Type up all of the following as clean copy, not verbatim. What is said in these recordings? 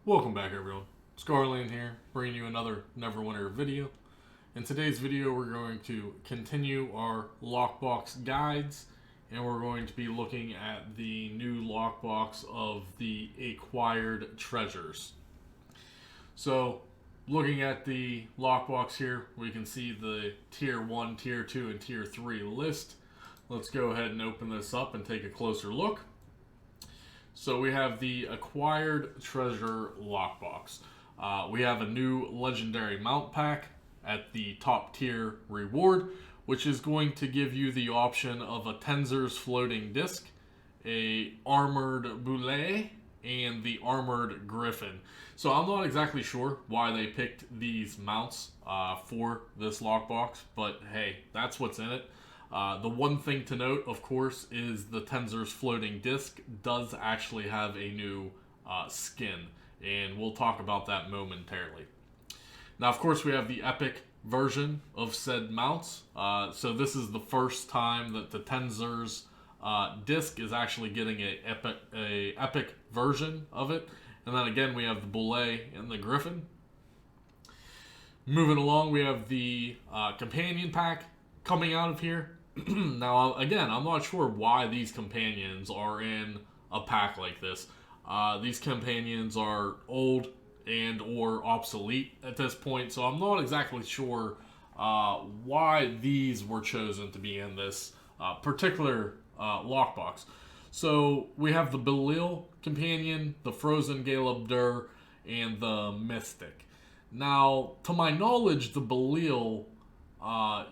Welcome back, everyone. Scarland here, bringing you another Neverwinter video. In today's video, we're going to continue our lockbox guides, and we're going to be looking at the new lockbox of the acquired treasures. So, looking at the lockbox here, we can see the Tier 1, Tier 2, and Tier 3 list. Let's go ahead and open this up and take a closer look. So we have the acquired treasure lockbox. We have a new legendary mount pack at the top tier reward, which is going to give you the option of a Tenzer's floating disc, a armored boulet, and the armored griffin. So I'm not exactly sure why they picked these mounts for this lockbox, but hey, that's what's in it. The one thing to note, of course, is the Tenzer's floating disc does actually have a new skin, and we'll talk about that momentarily. Now, of course, we have the epic version of said mounts. So this is the first time that the Tenzer's disc is actually getting a epic version of it. And then again, we have the boulet and the griffin. Moving along, we have the companion pack coming out of here. Now, again, I'm not sure why these companions are in a pack like this. These companions are old and or obsolete at this point, so I'm not exactly sure why these were chosen to be in this particular lockbox. So we have the Bhalil Companion, the Frozen Galabdur, and the Mystic. Now, to my knowledge, the Bhalil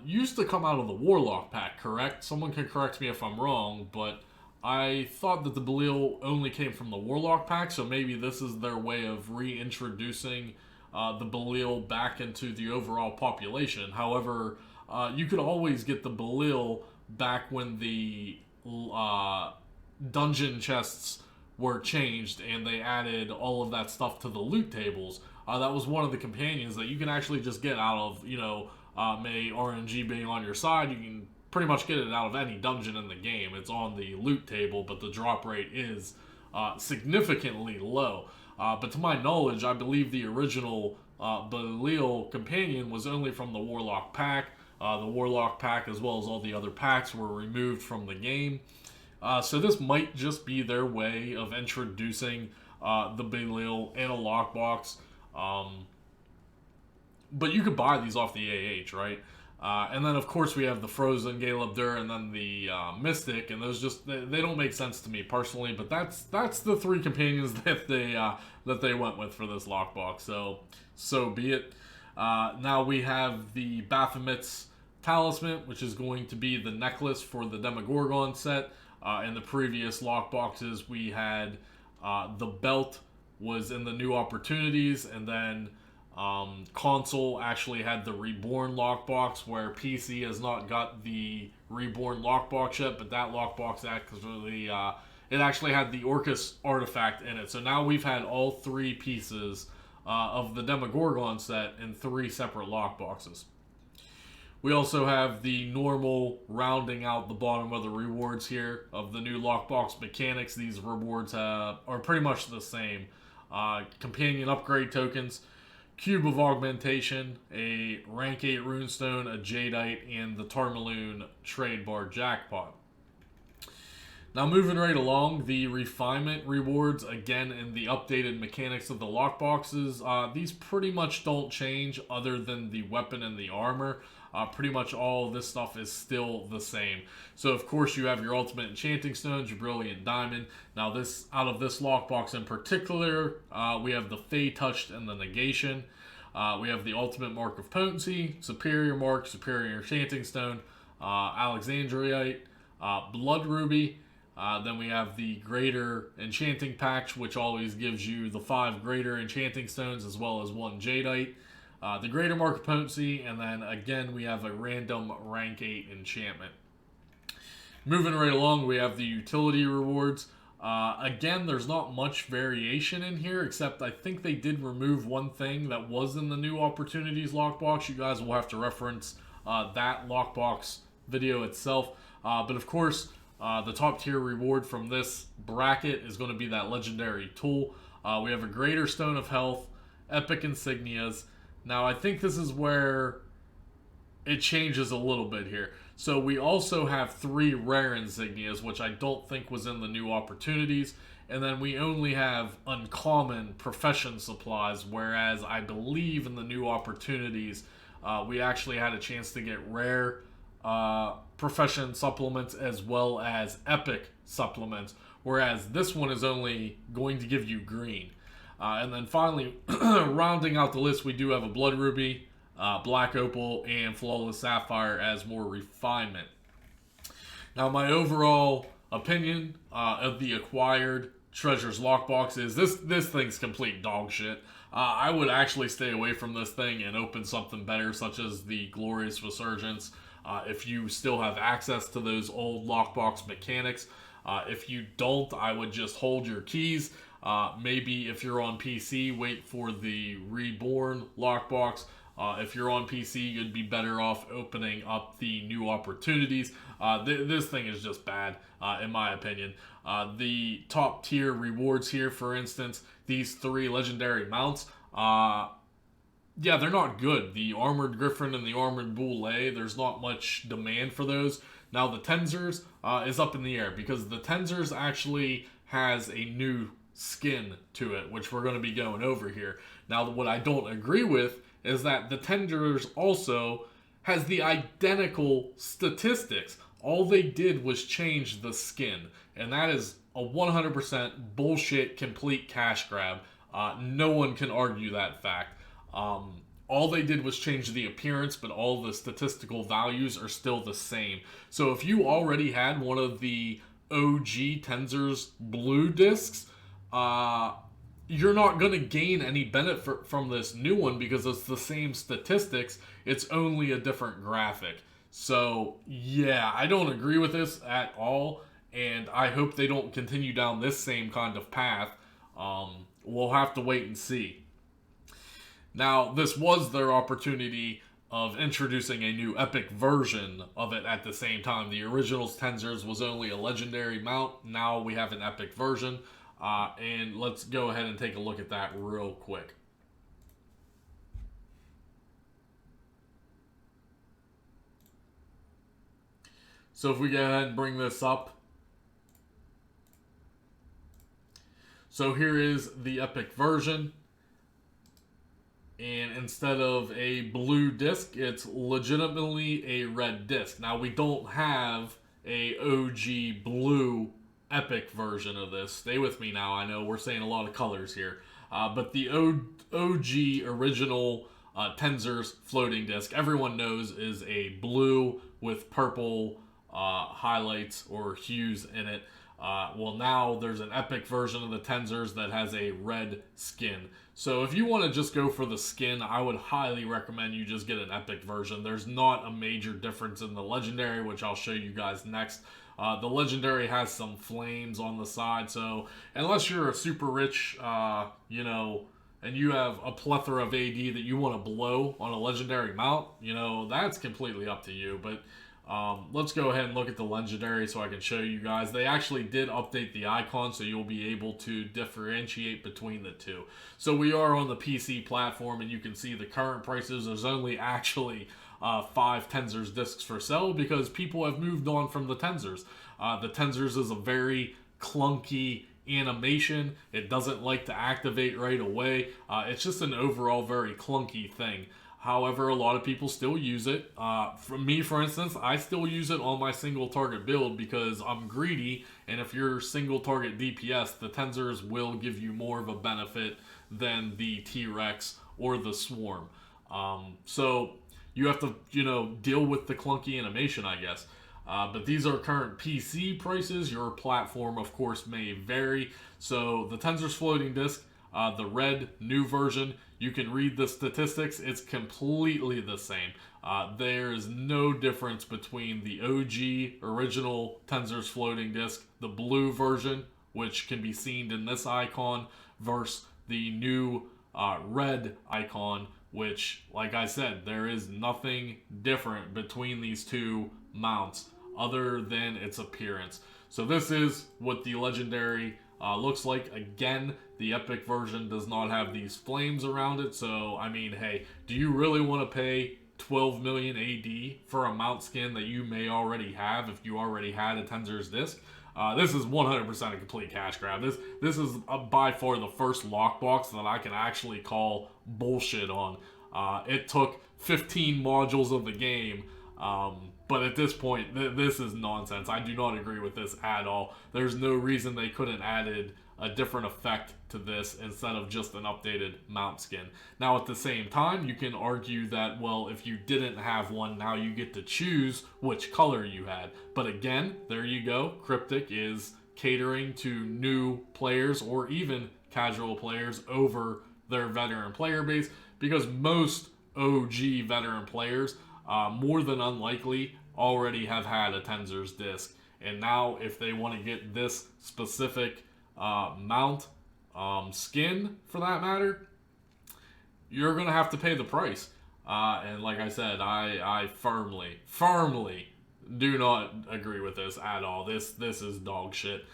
used to come out of the Warlock pack, correct? Someone can correct me if I'm wrong, but I thought that the Bhalil only came from the Warlock pack, so maybe this is their way of reintroducing the Bhalil back into the overall population. However, you could always get the Bhalil back when the dungeon chests were changed and they added all of that stuff to the loot tables. That was one of the companions that you can actually just get out of, may RNG being on your side. You can pretty much get it out of any dungeon in the game. It's on the loot table, but the drop rate is significantly low. But to my knowledge, I believe the original Bhalil Companion was only from the Warlock pack. The Warlock pack, as well as all the other packs, were removed from the game. So this might just be their way of introducing the Bhalil in a lockbox. But you could buy these off the AH, right? And then, of course, we have the Frozen Galabdur and then the Mystic, and those just they don't make sense to me personally. But that's the three companions that they went with for this lockbox. So be it. Now we have the Baphomet Talisman, which is going to be the necklace for the Demogorgon set. In the previous lockboxes, we had the belt was in the new opportunities, and then console actually had the Reborn lockbox, where PC has not got the Reborn lockbox yet, but that lockbox actually it actually had the Orcus artifact in it. So now we've had all three pieces of the Demogorgon set in three separate lockboxes. We also have the normal rounding out the bottom of the rewards here of the new lockbox mechanics. These rewards are pretty much the same. Companion upgrade tokens, Cube of Augmentation, a Rank 8 Runestone, a Jadeite, and the Tarmaloon Trade Bar Jackpot. Now moving right along, the Refinement Rewards, again in the updated mechanics of the lockboxes. These pretty much don't change other than the weapon and the armor. Pretty much all of this stuff is still the same. So of course you have your Ultimate Enchanting Stones, your Brilliant Diamond. Now out of this lockbox in particular, we have the Fey Touched and the Negation. We have the Ultimate Mark of Potency, Superior Mark, Superior Enchanting Stone, Alexandrite, Blood Ruby. Then we have the Greater Enchanting Pact, which always gives you the 5 Greater Enchanting Stones as well as 1 Jadeite. The Greater Mark of Potency, and then again we have a random Rank 8 enchantment. Moving right along, we have the Utility Rewards. Again, there's not much variation in here, except I think they did remove one thing that was in the new Opportunities lockbox. You guys will have to reference that lockbox video itself. But of course, the top tier reward from this bracket is going to be that legendary tool. We have a Greater Stone of Health, Epic Insignias. Now, I think this is where it changes a little bit here. So we also have 3 rare insignias, which I don't think was in the new opportunities. And then we only have uncommon profession supplies, whereas I believe in the new opportunities, we actually had a chance to get rare profession supplements as well as epic supplements, whereas this one is only going to give you green. And then finally, rounding out the list, we do have a Blood Ruby, Black Opal, and Flawless Sapphire as more refinement. Now, my overall opinion of the acquired Treasures Lockbox is this thing's complete dog shit. I would actually stay away from this thing and open something better, such as the Glorious Resurgence, if you still have access to those old Lockbox mechanics. If you don't, I would just hold your keys. Maybe if you're on PC, wait for the Reborn Lockbox. If you're on PC, you'd be better off opening up the new opportunities. This thing is just bad, in my opinion. The top tier rewards here, for instance, these 3 legendary mounts, yeah, they're not good. The Armored Griffin and the Armored Boulet, there's not much demand for those. Now, the Tenzers is up in the air, because the Tenzers actually has a new skin to it, which we're going to be going over here. Now, what I don't agree with is that the Tenzers also has the identical statistics. All they did was change the skin, and that is a 100% bullshit, complete cash grab. No one can argue that fact. All they did was change the appearance, but all the statistical values are still the same. So if you already had one of the OG Tenzers blue discs, you're not going to gain any benefit from this new one because it's the same statistics. It's only a different graphic. So, yeah, I don't agree with this at all, and I hope they don't continue down this same kind of path. We'll have to wait and see. Now, this was their opportunity of introducing a new epic version of it at the same time. The original Tenzers was only a legendary mount. Now we have an epic version. And let's go ahead and take a look at that real quick. So if we go ahead and bring this up. So here is the epic version. And instead of a blue disc, it's legitimately a red disc. Now, we don't have a OG blue epic version of this. Stay with me now. I know we're saying a lot of colors here. But the OG original Tenzers floating disc, everyone knows, is a blue with purple highlights or hues in it. Well, now there's an epic version of the Tenzers that has a red skin. So if you want to just go for the skin, I would highly recommend you just get an epic version. There's not a major difference in the legendary, which I'll show you guys next. The legendary has some flames on the side, so unless you're a super rich, and you have a plethora of AD that you want to blow on a legendary mount, that's completely up to you. But let's go ahead and look at the legendary so I can show you guys. They actually did update the icon, so you'll be able to differentiate between the two. So we are on the PC platform, and you can see the current prices. There's only actually 5 Tenzers discs for sale because people have moved on from the Tenzers. The Tenzers is a very clunky animation. It doesn't like to activate right away. It's just an overall very clunky thing. However, a lot of people still use it. For me, for instance, I still use it on my single target build because I'm greedy, and if you're single target DPS, the Tenzers will give you more of a benefit than the T-Rex or the Swarm. So you have to, deal with the clunky animation, I guess. But these are current PC prices. Your platform, of course, may vary. So the Tenzers floating disc, the red new version, you can read the statistics. It's completely the same. There is no difference between the OG original Tenzers floating disc, the blue version, which can be seen in this icon, versus the new red icon, which, like I said, there is nothing different between these two mounts other than its appearance. So this is what the legendary Looks like, again, the Epic version does not have these flames around it. So, I mean, hey, do you really want to pay 12 million AD for a mount skin that you may already have if you already had a Tenzer's Disc? This is 100% a complete cash grab. This is by far the first lockbox that I can actually call bullshit on. It took 15 modules of the game, but at this point, this is nonsense. I do not agree with this at all. There's no reason they couldn't added a different effect to this instead of just an updated mount skin. Now, at the same time, you can argue that, well, if you didn't have one, now you get to choose which color you had. But again, there you go. Cryptic is catering to new players or even casual players over their veteran player base, because most OG veteran players, more than unlikely, already have had a Tenzer's Disc. And now, if they want to get this specific mount skin, for that matter, you're going to have to pay the price. And like I said, I firmly do not agree with this at all. This is dog shit.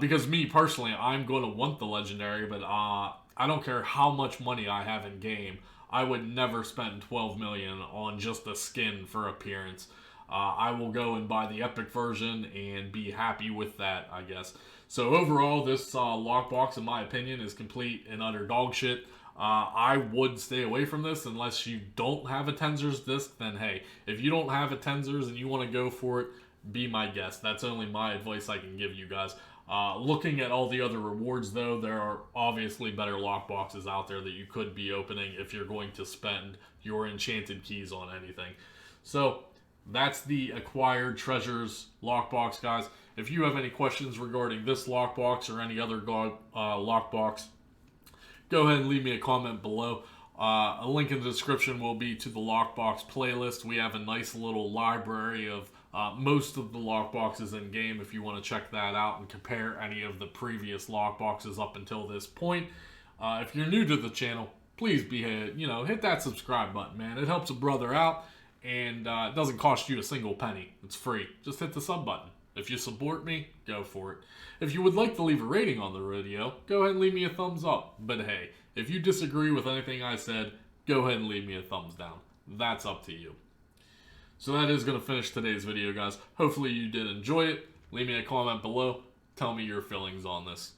Because me, personally, I'm going to want the Legendary, but I don't care how much money I have in game. I would never spend 12 million on just a skin for appearance. I will go and buy the Epic version and be happy with that, I guess. So overall, this lockbox, in my opinion, is complete and utter dog shit. I would stay away from this unless you don't have a Tenzer's Disc. Then hey, if you don't have a Tenzer's and you want to go for it, be my guest. That's only my advice I can give you guys. Looking at all the other rewards, though, there are obviously better lockboxes out there that you could be opening if you're going to spend your enchanted keys on anything. So that's the Acquired Treasures lockbox, guys. If you have any questions regarding this lockbox or any other lockbox, go ahead and leave me a comment below. A link in the description will be to the lockbox playlist. We have a nice little library of most of the lockboxes in game if you want to check that out and compare any of the previous lockboxes up until this point. If you're new to the channel, please hit that subscribe button, man. It helps a brother out, and it doesn't cost you a single penny. It's free. Just hit the sub button. If you support me, go for it. If you would like to leave a rating on the video, go ahead and leave me a thumbs up. But hey, if you disagree with anything I said, go ahead and leave me a thumbs down. That's up to you. So that is going to finish today's video, guys. Hopefully you did enjoy it. Leave me a comment below. Tell me your feelings on this.